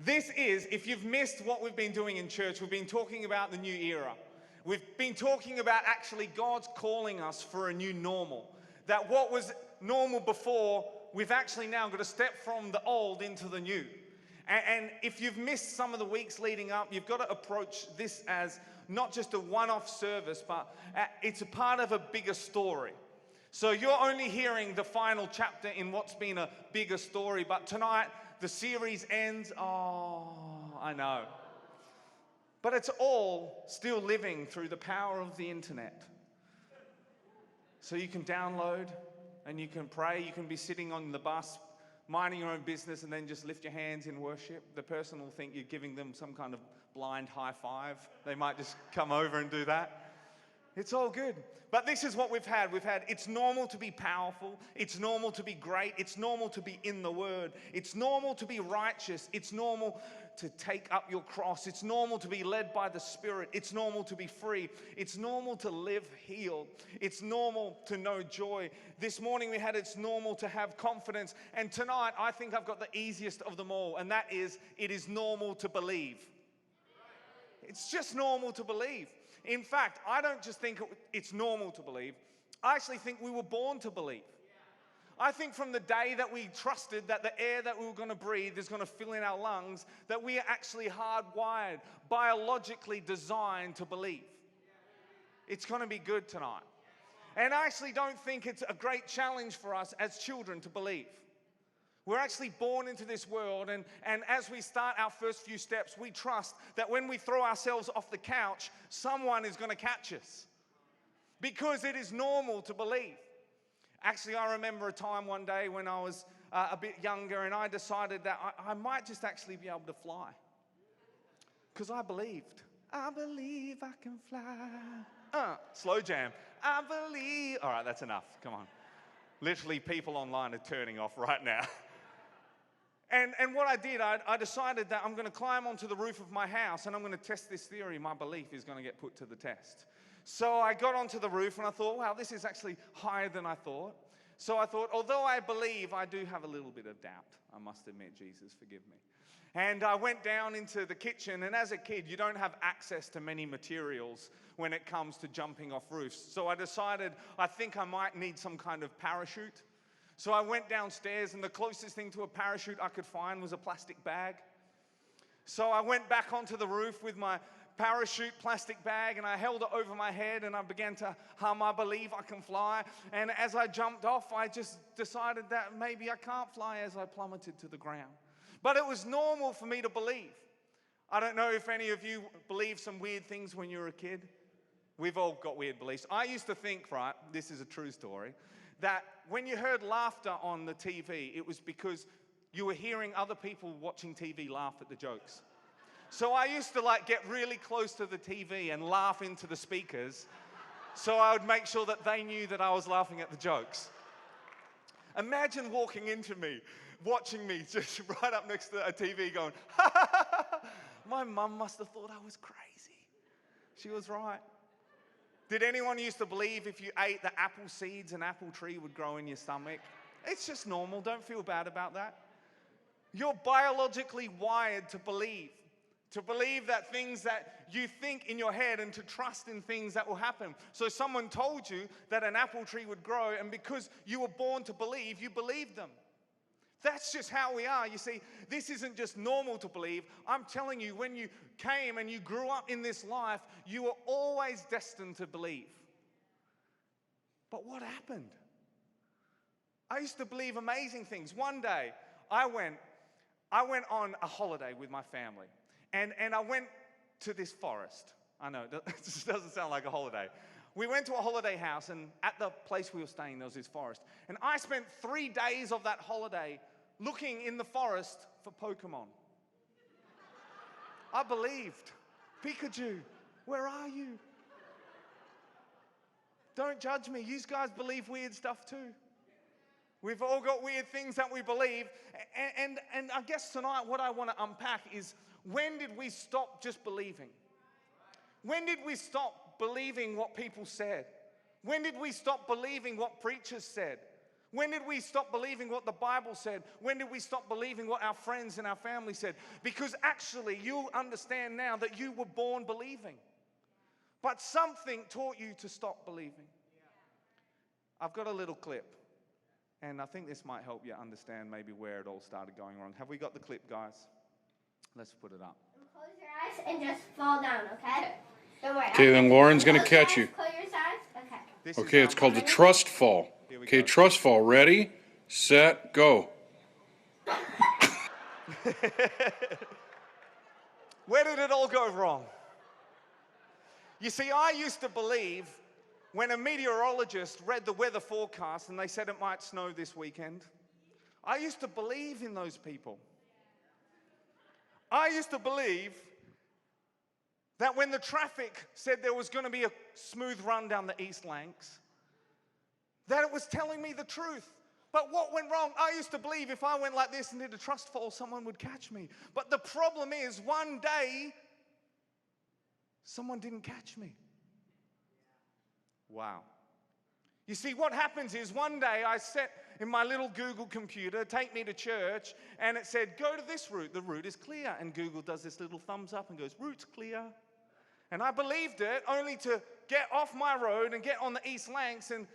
This is, if you've missed what we've been doing in church, we've been talking about the new era. We've been talking about actually God's calling us for a new normal. That what was normal before, we've actually now got to step from the old into the new. And if you've missed some of the weeks leading up, you've got to approach this as not just a one-off service, but it's a part of a bigger story. So you're only hearing the final chapter in what's been a bigger story, but tonight the series ends. Oh, I know. But it's all still living through the power of the internet. So you can download and you can pray. You can be sitting on the bus, minding your own business, and then just lift your hands in worship. The person will think you're giving them some kind of blind high five. They might just come over and do that. It's all good. But this is what we've had. It's normal to be powerful. It's normal to be great. It's normal to be in the Word. It's normal to be righteous. It's normal to take up your cross. It's normal to be led by the Spirit. It's normal to be free. It's normal to live healed. It's normal to know joy. This morning we had it's normal to have confidence. And tonight I think I've got the easiest of them all. And that is, it is normal to believe. It's just normal to believe. In fact, I don't just think it's normal to believe. I actually think we were born to believe. I think from the day that we trusted that the air that we were going to breathe is going to fill in our lungs, that we are actually hardwired, biologically designed to believe. It's going to be good tonight. And I actually don't think it's a great challenge for us as children to believe. We're actually born into this world, and as we start our first few steps, we trust that when we throw ourselves off the couch, someone is going to catch us. Because it is normal to believe. Actually, I remember a time one day when I was a bit younger, and I decided that I might just actually be able to fly. Because I believed. I believe I can fly. Slow jam. I believe. All right, that's enough. Come on. Literally, people online are turning off right now. And what I did, I decided that I'm going to climb onto the roof of my house and I'm going to test this theory. My belief is going to get put to the test. So I got onto the roof and I thought, wow, this is actually higher than I thought. So I thought, although I believe, I do have a little bit of doubt. I must admit, Jesus, forgive me. And I went down into the kitchen, and as a kid, you don't have access to many materials when it comes to jumping off roofs. So I decided, I think I might need some kind of parachute. So I went downstairs, and the closest thing to a parachute I could find was a plastic bag. So I went back onto the roof with my parachute plastic bag, and I held it over my head, and I began to hum, I believe I can fly. And as I jumped off, I just decided that maybe I can't fly as I plummeted to the ground. But it was normal for me to believe. I don't know if any of you believe some weird things when you were a kid. We've all got weird beliefs. I used to think, right, this is a true story, that when you heard laughter on the TV, it was because you were hearing other people watching TV laugh at the jokes. So I used to get really close to the TV and laugh into the speakers so I would make sure that they knew that I was laughing at the jokes. Imagine walking into me, watching me just right up next to a TV going, ha ha ha ha. My mum must have thought I was crazy. She was right. Did anyone used to believe if you ate the apple seeds, an apple tree would grow in your stomach? It's just normal. Don't feel bad about that. You're biologically wired to believe that things that you think in your head and to trust in things that will happen. So someone told you that an apple tree would grow, and because you were born to believe, you believed them. That's just how we are. You see, this isn't just normal to believe. I'm telling you, when you came and you grew up in this life, you were always destined to believe. But what happened? I used to believe amazing things. One day, I went on a holiday with my family. And I went to this forest. I know, it just doesn't sound like a holiday. We went to a holiday house, and at the place we were staying, there was this forest. And I spent 3 days of that holiday looking in the forest for Pokemon. I believed. Pikachu, where are you? Don't judge me. You guys believe weird stuff too. We've all got weird things that we believe. And I guess tonight what I want to unpack is, when did we stop just believing? When did we stop believing what people said? When did we stop believing what preachers said? When did we stop believing what the Bible said? When did we stop believing what our friends and our family said? Because actually, you'll understand now that you were born believing. But something taught you to stop believing. I've got a little clip. And I think this might help you understand maybe where it all started going wrong. Have we got the clip, guys? Let's put it up. Close your eyes and just fall down, okay? Don't worry. Okay, then Lauren's going to catch you. Close your eyes. Okay. Okay, it's called the trust fall. Okay, trust fall. Ready, set, go. Where did it all go wrong? You see, I used to believe when a meteorologist read the weather forecast and they said it might snow this weekend, I used to believe in those people. I used to believe that when the traffic said there was going to be a smooth run down the East Lancs, that it was telling me the truth. But what went wrong? I used to believe if I went like this and did a trust fall, someone would catch me. But the problem is, one day, someone didn't catch me. Wow. You see, what happens is one day I sat in my little Google computer, take me to church, and it said, go to this route. The route is clear. And Google does this little thumbs up and goes, route's clear. And I believed it only to get off my road and get on the East Lancs and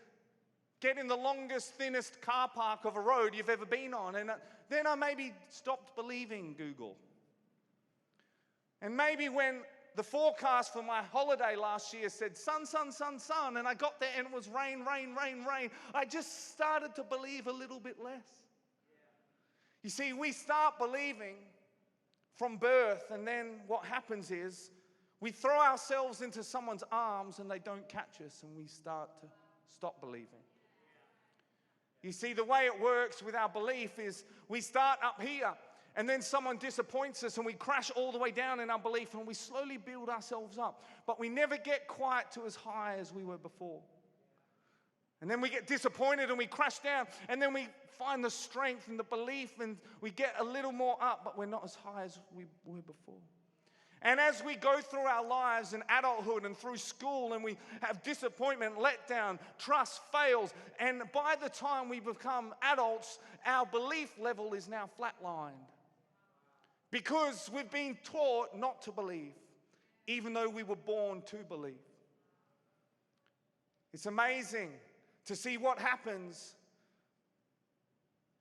get in the longest, thinnest car park of a road you've ever been on. And then I maybe stopped believing Google. And maybe when the forecast for my holiday last year said sun, sun, sun, sun, and I got there and it was rain, rain, rain, rain, I just started to believe a little bit less. You see, we start believing from birth, and then what happens is we throw ourselves into someone's arms and they don't catch us, and we start to stop believing. You see, the way it works with our belief is we start up here, and then someone disappoints us and we crash all the way down in our belief, and we slowly build ourselves up. But we never get quite to as high as we were before. And then we get disappointed and we crash down, and then we find the strength and the belief, and we get a little more up, but we're not as high as we were before. And as we go through our lives in adulthood and through school, and we have disappointment, letdown, trust fails, and by the time we become adults, our belief level is now flatlined. Because we've been taught not to believe, even though we were born to believe. It's amazing to see what happens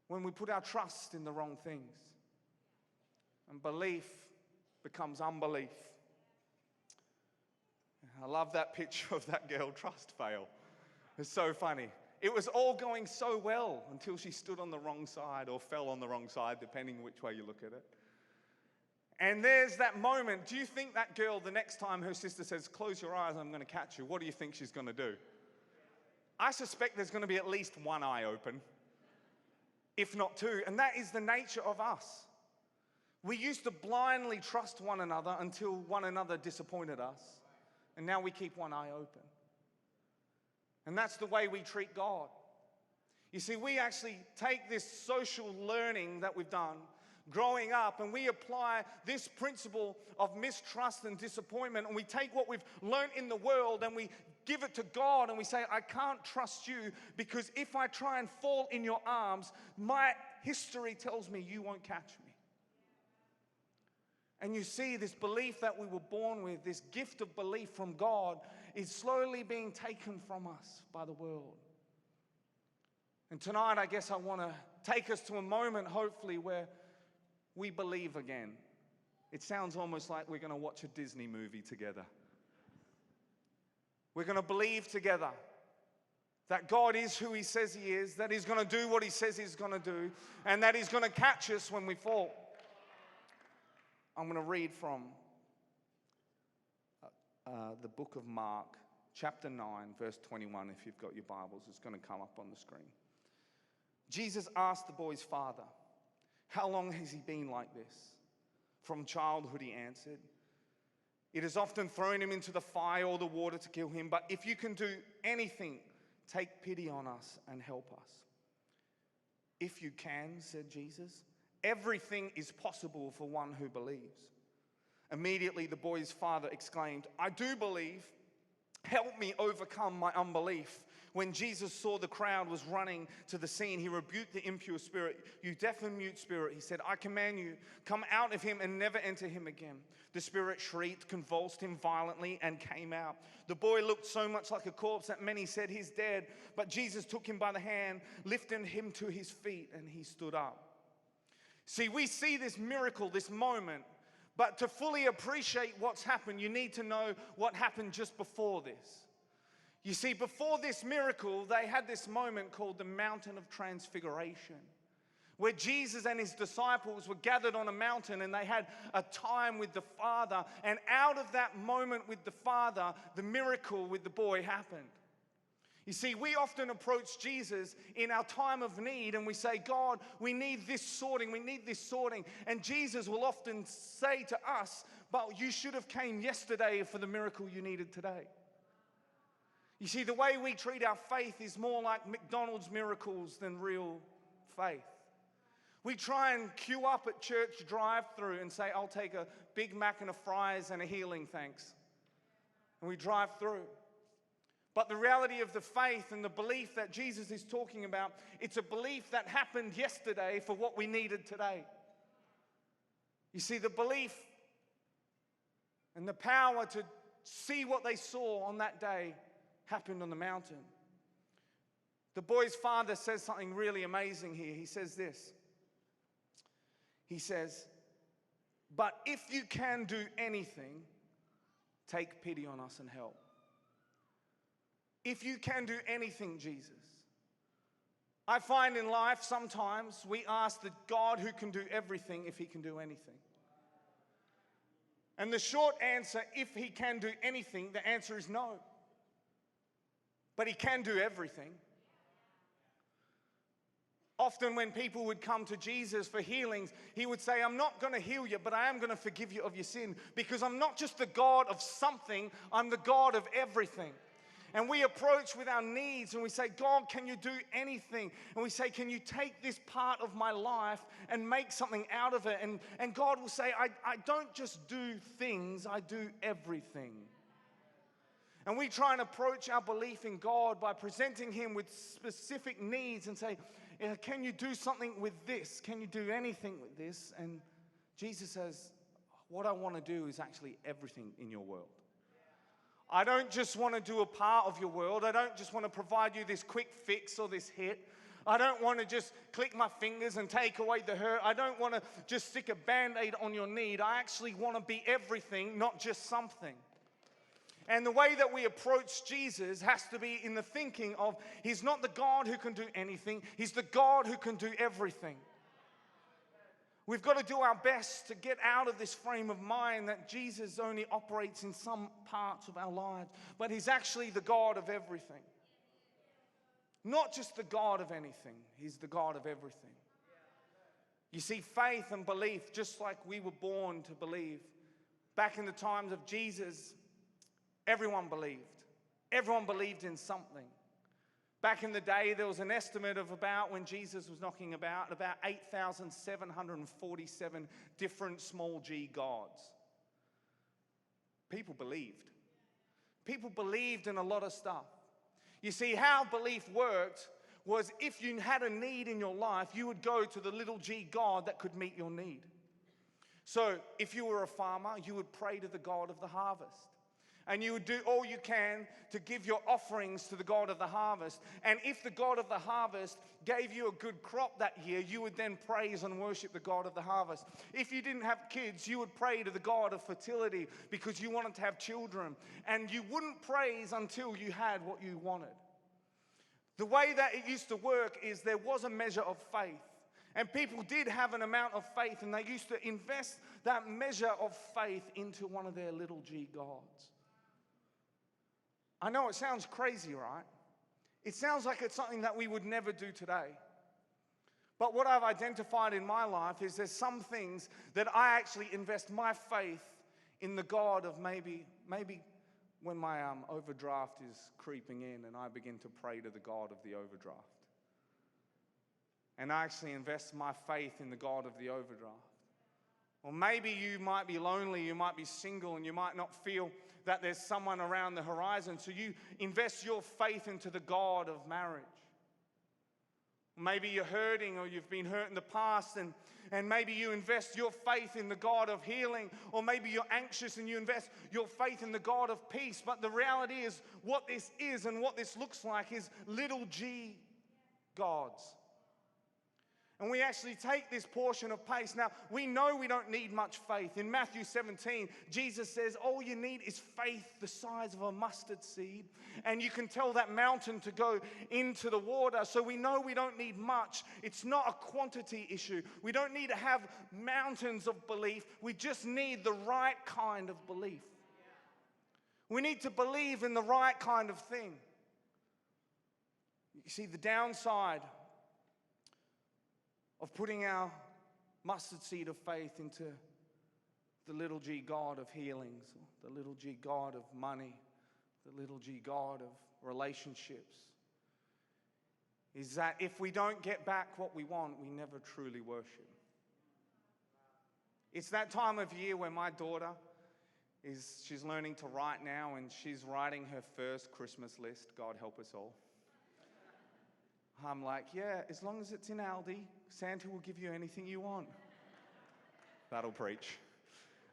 when we put our trust in the wrong things. And belief becomes unbelief. I love that picture of that girl, trust fail. It's so funny. It was all going so well until she stood on the wrong side or fell on the wrong side, depending which way you look at it. And there's that moment. Do you think that girl, the next time her sister says, close your eyes, I'm going to catch you, what do you think she's going to do? I suspect there's going to be at least one eye open, if not two. And that is the nature of us. We used to blindly trust one another until one another disappointed us. And now we keep one eye open. And that's the way we treat God. You see, we actually take this social learning that we've done growing up, and we apply this principle of mistrust and disappointment, and we take what we've learned in the world and we give it to God, and we say, I can't trust you because if I try and fall in your arms, my history tells me you won't catch me. And you see, this belief that we were born with, this gift of belief from God, is slowly being taken from us by the world. And tonight, I guess I want to take us to a moment, hopefully, where we believe again. It sounds almost like we're going to watch a Disney movie together. We're going to believe together that God is who He says He is, that He's going to do what He says He's going to do, and that He's going to catch us when we fall. I'm going to read from the book of Mark, chapter 9, verse 21. If you've got your Bibles, it's going to come up on the screen. Jesus asked the boy's father, how long has he been like this? From childhood, he answered. It has often thrown him into the fire or the water to kill him, but if you can do anything, take pity on us and help us. If you can, said Jesus, everything is possible for one who believes. Immediately the boy's father exclaimed, I do believe. Help me overcome my unbelief. When Jesus saw the crowd was running to the scene, he rebuked the impure spirit. "You deaf and mute spirit," he said, "I command you, come out of him and never enter him again." The spirit shrieked, convulsed him violently, and came out. The boy looked so much like a corpse that many said, "He's dead." But Jesus took him by the hand, lifted him to his feet, and he stood up. See, we see this miracle, this moment, but to fully appreciate what's happened, you need to know what happened just before this. You see, before this miracle, they had this moment called the Mountain of Transfiguration, where Jesus and his disciples were gathered on a mountain and they had a time with the Father. And out of that moment with the Father, the miracle with the boy happened. You see, we often approach Jesus in our time of need and we say, "God, we need this sorting, we need this sorting." And Jesus will often say to us, "But you should have came yesterday for the miracle you needed today." You see, the way we treat our faith is more like McDonald's miracles than real faith. We try and queue up at church drive-through and say, "I'll take a Big Mac and a fries and a healing, thanks." And we drive through. But the reality of the faith and the belief that Jesus is talking about, it's a belief that happened yesterday for what we needed today. You see, the belief and the power to see what they saw on that day happened on the mountain. The boy's father says something really amazing here. He says this. He says, "But if you can do anything, take pity on us and help." If you can do anything, Jesus. I find in life sometimes we ask the God who can do everything if he can do anything. And the short answer, if he can do anything, the answer is no. But he can do everything. Often when people would come to Jesus for healings, he would say, "I'm not going to heal you, but I am going to forgive you of your sin, because I'm not just the God of something, I'm the God of everything." And we approach with our needs and we say, "God, can you do anything?" And we say, "Can you take this part of my life and make something out of it?" And God will say, I don't just do things, I do everything." And we try and approach our belief in God by presenting him with specific needs and say, "Can you do something with this? Can you do anything with this?" And Jesus says, "What I want to do is actually everything in your world. I don't just want to do a part of your world. I don't just want to provide you this quick fix or this hit. I don't want to just click my fingers and take away the hurt. I don't want to just stick a Band-Aid on your need. I actually want to be everything, not just something." And the way that we approach Jesus has to be in the thinking of, he's not the God who can do anything, he's the God who can do everything. We've got to do our best to get out of this frame of mind that Jesus only operates in some parts of our lives, but he's actually the God of everything. Not just the God of anything, he's the God of everything. You see, faith and belief, just like we were born to believe, back in the times of Jesus, everyone believed. Everyone believed in something. Back in the day, there was an estimate of about, when Jesus was knocking about 8,747 different small g gods. People believed. People believed in a lot of stuff. You see, how belief worked was if you had a need in your life, you would go to the little g God that could meet your need. So if you were a farmer, you would pray to the God of the harvest. And you would do all you can to give your offerings to the God of the harvest. And if the God of the harvest gave you a good crop that year, you would then praise and worship the God of the harvest. If you didn't have kids, you would pray to the God of fertility because you wanted to have children. And you wouldn't praise until you had what you wanted. The way that it used to work is there was a measure of faith. And people did have an amount of faith, and they used to invest that measure of faith into one of their little g gods. I know it sounds crazy, right? It sounds like it's something that we would never do today. But what I've identified in my life is there's some things that I actually invest my faith in the God of maybe when my overdraft is creeping in and I begin to pray to the God of the overdraft. And I actually invest my faith in the God of the overdraft. Or maybe you might be lonely, you might be single, and you might not feel that there's someone around the horizon. So you invest your faith into the God of marriage. Maybe you're hurting, or you've been hurt in the past, and maybe you invest your faith in the God of healing. Or maybe you're anxious and you invest your faith in the God of peace. But the reality is, what this is and what this looks like is little g gods. And we actually take this portion of faith. Now, we know we don't need much faith. In Matthew 17, Jesus says, all you need is faith the size of a mustard seed. And you can tell that mountain to go into the water. So we know we don't need much. It's not a quantity issue. We don't need to have mountains of belief. We just need the right kind of belief. We need to believe in the right kind of thing. You see, the downside of putting our mustard seed of faith into the little g God of healings, or the little g God of money, the little g God of relationships, is that if we don't get back what we want, we never truly worship. It's that time of year where my daughter she's learning to write now, and she's writing her first Christmas list. God help us all. I'm like, yeah, as long as it's in Aldi, Santa will give you anything you want. That'll preach.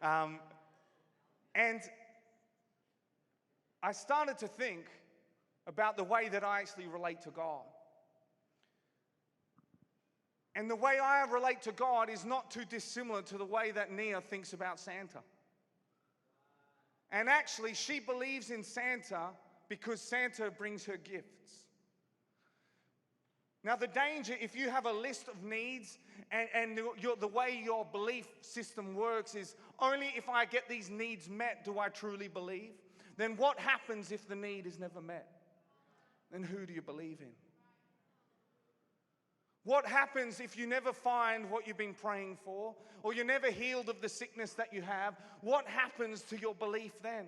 And I started to think about the way that I actually relate to God. And the way I relate to God is not too dissimilar to the way that Nia thinks about Santa. And actually, she believes in Santa because Santa brings her gifts. Now, the danger, if you have a list of needs and the way your belief system works is only if I get these needs met do I truly believe, then what happens if the need is never met? Then who do you believe in? What happens if you never find what you've been praying for, or you're never healed of the sickness that you have? What happens to your belief then?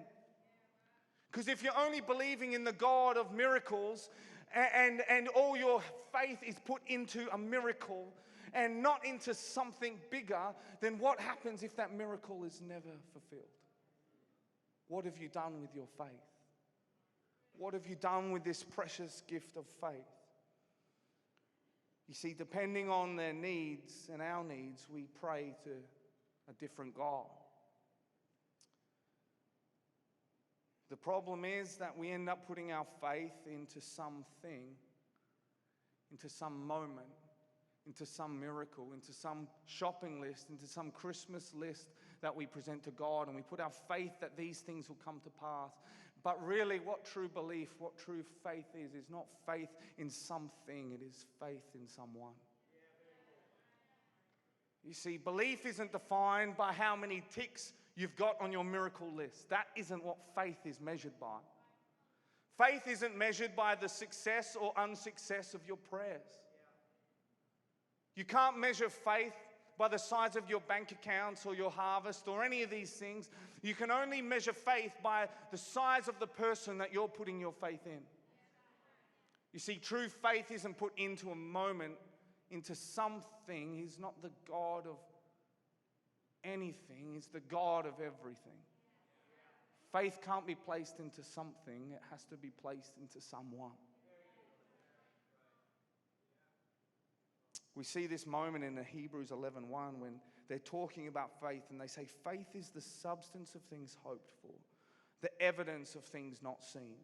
Because if you're only believing in the God of miracles, and all your faith is put into a miracle and not into something bigger, then what happens if that miracle is never fulfilled? What have you done with your faith? What have you done with this precious gift of faith? You see, depending on their needs and our needs, we pray to a different God. The problem is that we end up putting our faith into something, into some moment, into some miracle, into some shopping list, into some Christmas list that we present to God, and we put our faith that these things will come to pass. But really, what true belief, what true faith is not faith in something, it is faith in someone. You see, belief isn't defined by how many ticks you've got on your miracle list. That isn't what faith is measured by. Faith isn't measured by the success or unsuccess of your prayers. You can't measure faith by the size of your bank accounts or your harvest or any of these things. You can only measure faith by the size of the person that you're putting your faith in. You see, true faith isn't put into a moment, into something. He's not the God of anything, He's the God of everything. Faith can't be placed into something, it has to be placed into someone. We see this moment in Hebrews 11:1 when they're talking about faith, and they say faith is the substance of things hoped for, the evidence of things not seen.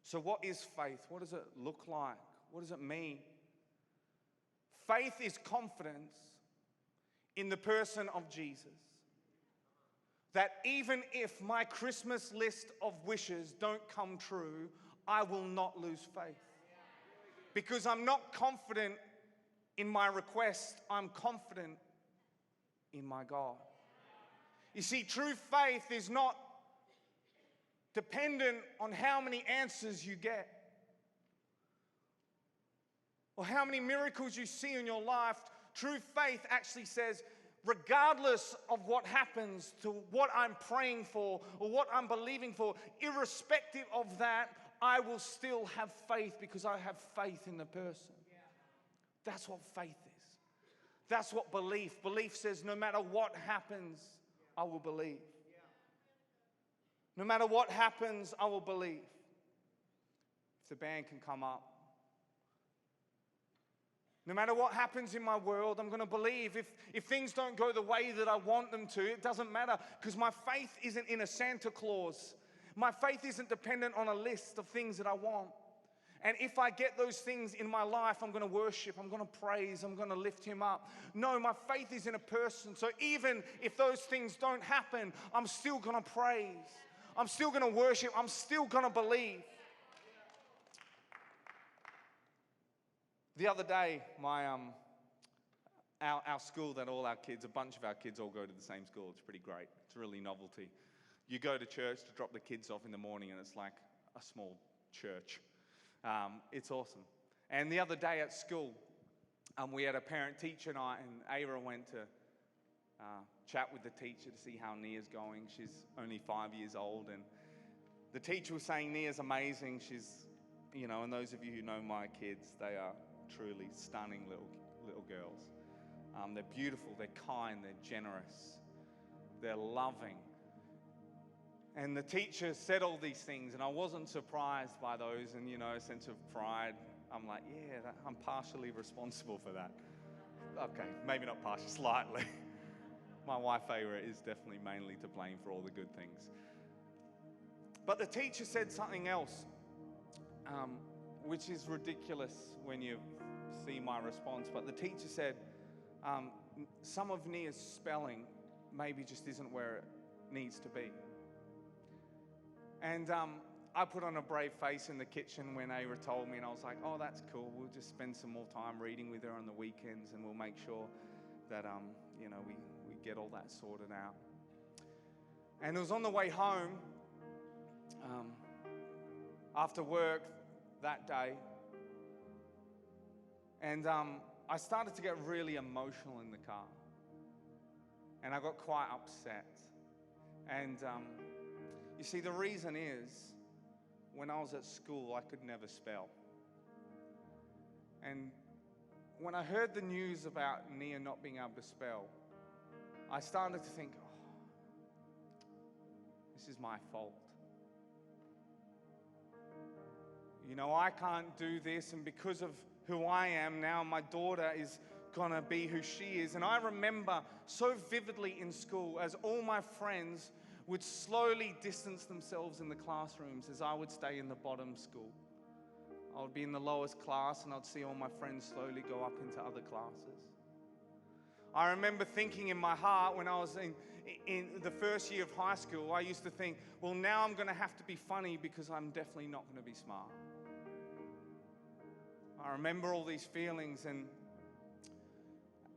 So what is faith? What does it look like? What does it mean? Faith is confidence in the person of Jesus. That even if my Christmas list of wishes don't come true, I will not lose faith. Because I'm not confident in my request, I'm confident in my God. You see, true faith is not dependent on how many answers you get or how many miracles you see in your life. True faith actually says, regardless of what happens to what I'm praying for or what I'm believing for, irrespective of that, I will still have faith because I have faith in the person. That's what faith is. That's what belief says. No matter what happens, I will believe. No matter what happens, I will believe. If the band can come up. No matter what happens in my world, I'm going to believe. If things don't go the way that I want them to, it doesn't matter, because my faith isn't in a Santa Claus. My faith isn't dependent on a list of things that I want. And if I get those things in my life, I'm going to worship, I'm going to praise, I'm going to lift him up. No, my faith is in a person. So even if those things don't happen, I'm still going to praise. I'm still going to worship. I'm still going to believe. The other day, our school that all our kids, a bunch of our kids all go to the same school. It's pretty great. It's really novelty. You go to church to drop the kids off in the morning, and it's like a small church. It's awesome. And the other day at school, we had a parent-teacher night, and Ava went to chat with the teacher to see how Nia's going. She's only 5 years old, and the teacher was saying Nia's amazing. She's, and those of you who know my kids, they are truly stunning little girls. They're beautiful, they're kind, they're generous, they're loving. And the teacher said all these things, and I wasn't surprised by those, and a sense of pride. I'm like, yeah, I'm partially responsible for that. Okay, maybe not partially, slightly. My wife Ava is definitely mainly to blame for all the good things. But the teacher said something else, which is ridiculous when you see my response. But the teacher said, some of Nia's spelling maybe just isn't where it needs to be. And I put on a brave face in the kitchen when Ava told me, and I was like, oh, that's cool. We'll just spend some more time reading with her on the weekends, and we'll make sure that, we get all that sorted out. And it was on the way home, after work that day, and I started to get really emotional in the car. And I got quite upset. And you see, the reason is, when I was at school, I could never spell. And when I heard the news about Nia not being able to spell, I started to think, oh, this is my fault. I can't do this, and because of who I am now, my daughter is gonna be who she is. And I remember so vividly in school as all my friends would slowly distance themselves in the classrooms as I would stay in the bottom school. I would be in the lowest class, and I'd see all my friends slowly go up into other classes. I remember thinking in my heart when I was in the first year of high school, I used to think, well, now I'm gonna have to be funny because I'm definitely not gonna be smart. I remember all these feelings, and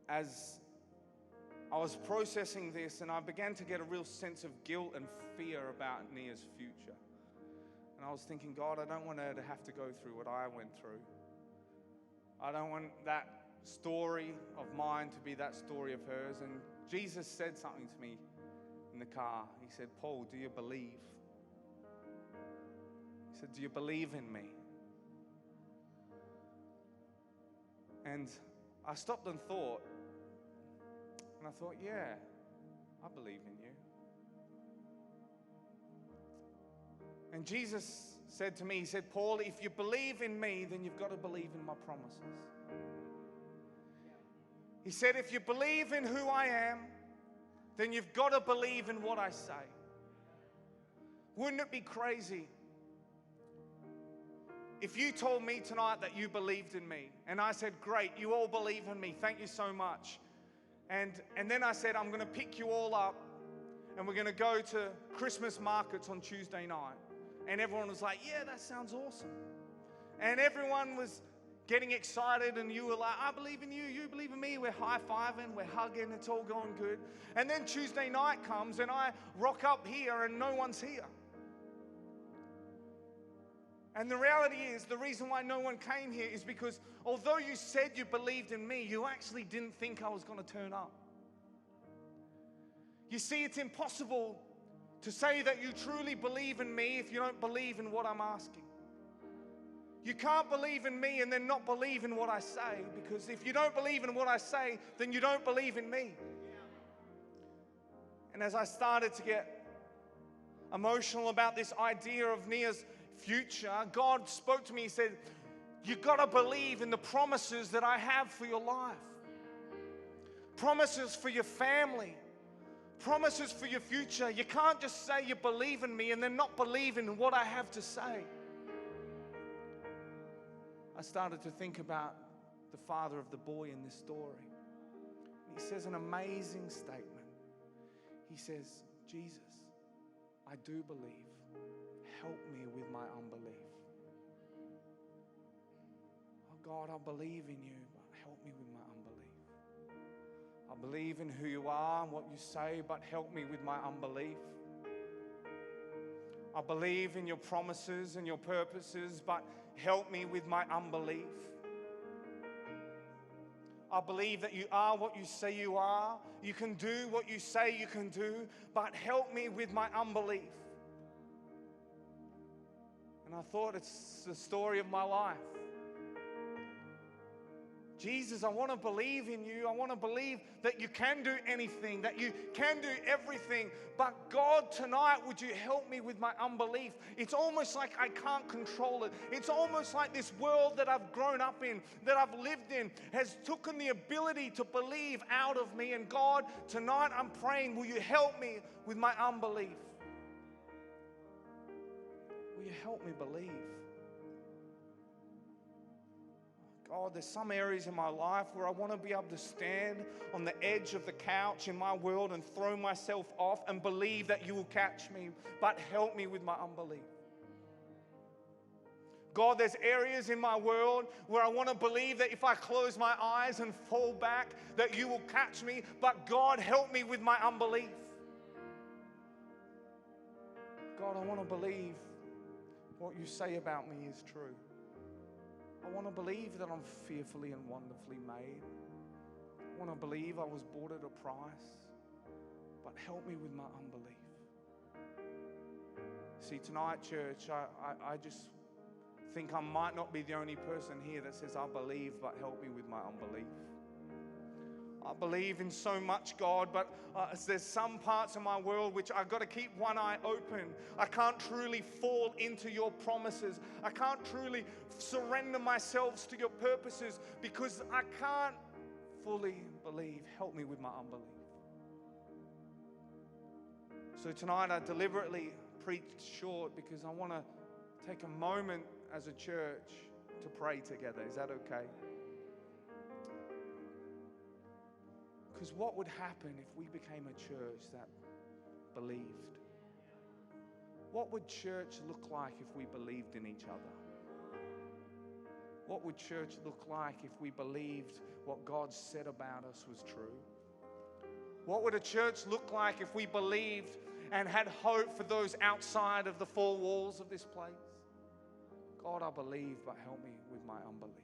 as I was processing this, and I began to get a real sense of guilt and fear about Nia's future. And I was thinking, God, I don't want her to have to go through what I went through. I don't want that story of mine to be that story of hers. And Jesus said something to me in the car. He said, Paul, do you believe? He said, do you believe in me? And I stopped and thought, yeah, I believe in you. And Jesus said to me, he said, Paul, if you believe in me, then you've got to believe in my promises. He said, if you believe in who I am, then you've got to believe in what I say. Wouldn't it be crazy if you told me tonight that you believed in me, and I said, great, you all believe in me, thank you so much. And then I said, I'm going to pick you all up, and we're going to go to Christmas markets on Tuesday night. And everyone was like, yeah, that sounds awesome. And everyone was getting excited, and you were like, I believe in you, you believe in me. We're high-fiving, we're hugging, it's all going good. And then Tuesday night comes, and I rock up here, and no one's here. And the reality is, the reason why no one came here is because although you said you believed in me, you actually didn't think I was going to turn up. You see, it's impossible to say that you truly believe in me if you don't believe in what I'm asking. You can't believe in me and then not believe in what I say, because if you don't believe in what I say, then you don't believe in me. And as I started to get emotional about this idea of Nia's future, God spoke to me. He said, you got to believe in the promises that I have for your life. Promises for your family. Promises for your future. You can't just say you believe in me and then not believe in what I have to say. I started to think about the father of the boy in this story. He says an amazing statement. He says, Jesus, I do believe. Help me with my unbelief. Oh God, I believe in you, but help me with my unbelief. I believe in who you are and what you say, but help me with my unbelief. I believe in your promises and your purposes, but help me with my unbelief. I believe that you are what you say you are. You can do what you say you can do, but help me with my unbelief. And I thought, it's the story of my life. Jesus, I want to believe in you. I want to believe that you can do anything, that you can do everything. But God, tonight, would you help me with my unbelief? It's almost like I can't control it. It's almost like this world that I've grown up in, that I've lived in, has taken the ability to believe out of me. And God, tonight I'm praying, will you help me with my unbelief? Will you help me believe? God, there's some areas in my life where I want to be able to stand on the edge of the couch in my world and throw myself off and believe that you will catch me, but help me with my unbelief. God, there's areas in my world where I want to believe that if I close my eyes and fall back, that you will catch me, but God, help me with my unbelief. God, I want to believe what you say about me is true. I want to believe that I'm fearfully and wonderfully made. I want to believe I was bought at a price, but help me with my unbelief. See, tonight, church, I just think I might not be the only person here that says, I believe, but help me with my unbelief. I believe in so much, God, but there's some parts of my world which I've got to keep one eye open. I can't truly fall into your promises. I can't truly surrender myself to your purposes because I can't fully believe. Help me with my unbelief. So tonight I deliberately preached short because I want to take a moment as a church to pray together. Is that okay? Because what would happen if we became a church that believed? What would church look like if we believed in each other? What would church look like if we believed what God said about us was true? What would a church look like if we believed and had hope for those outside of the four walls of this place? God, I believe, but help me with my unbelief.